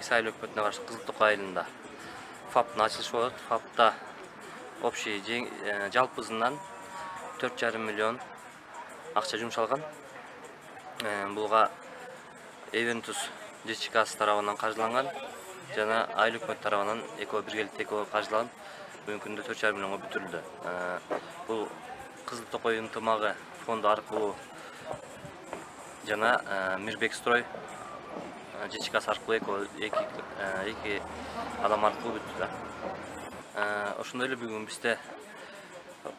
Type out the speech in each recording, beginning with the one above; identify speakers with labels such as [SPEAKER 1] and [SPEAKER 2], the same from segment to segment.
[SPEAKER 1] Исрайыл өкмөтүнө каршы Кызыл Токой айылында ФАПтын ачылышы болот. ФАПта общий жалпысынан 4,5 миллион акча жумшалган. Буга Эвентус ЖЧК тарабынан каржыланган жана айыл өкмөт тарабынан экөө биргеликте каржыланып, бүгүнкү күндө 4,5 миллионго бүтүрүлдү. Бул Кызыл Токой ынтымагы фонду аркылуу жана Мирбекстрой ЖЧК аркылуу эки адам аркылуу бүттү. Ошондой эле бүгүн бизде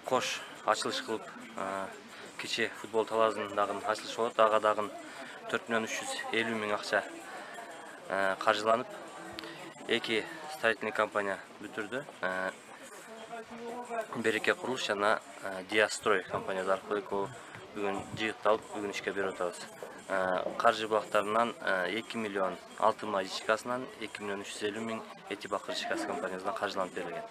[SPEAKER 1] кош ачылыш кылып, кичи футбол талаасындагы ачылыш болот. Ага дагы 4 миллион 350 миң акча каржыланып, эки строительный компания бүтүрдү. Береке курулуш жана Диастрой компаниясы аркылуу бүгүн жыйыкталып, бүгүн ишке берип атабыз. Каржы булактарынан 2 миллион Алтын Май ЖЧКсынан, 2 миллион 350 миң Эти Бакыр ЖЧК компаниясынан каржыланып берилген.